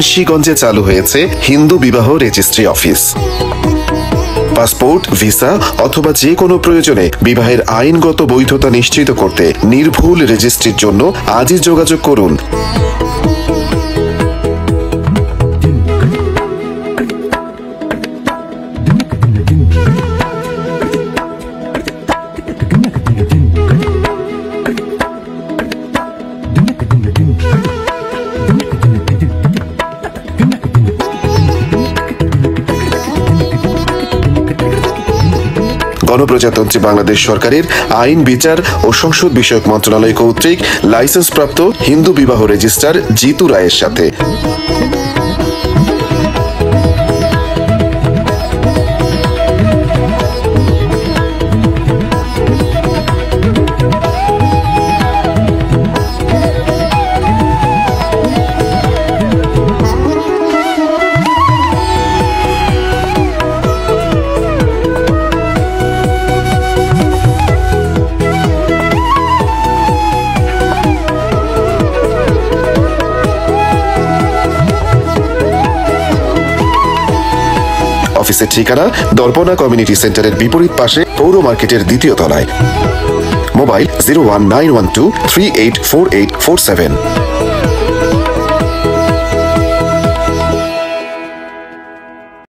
মুন্সিগঞ্জে চালু হয়েছে হিন্দু বিবাহ রেজিস্ট্রি অফিস। পাসপোর্ট, ভিসা অথবা যে কোনো প্রয়োজনে বিবাহের আইনগত বৈধতা নিশ্চিত করতে নির্ভুল রেজিস্ট্রির জন্য আজই যোগাযোগ করুন। গণপ্রজাতন্ত্রী বাংলাদেশ সরকারের আইন, বিচার ও সংসদ বিষয়ক মন্ত্রণালয় কর্তৃক লাইসেন্সপ্রাপ্ত হিন্দু বিবাহ রেজিস্ট্রার জিতু রায়ের সাথে। অফিসের ঠিকানা দর্পণা কমিউনিটি সেন্টারের বিপরীত পাশে, পৌর মার্কেটের দ্বিতীয় তলায়। মোবাইল 01912384847।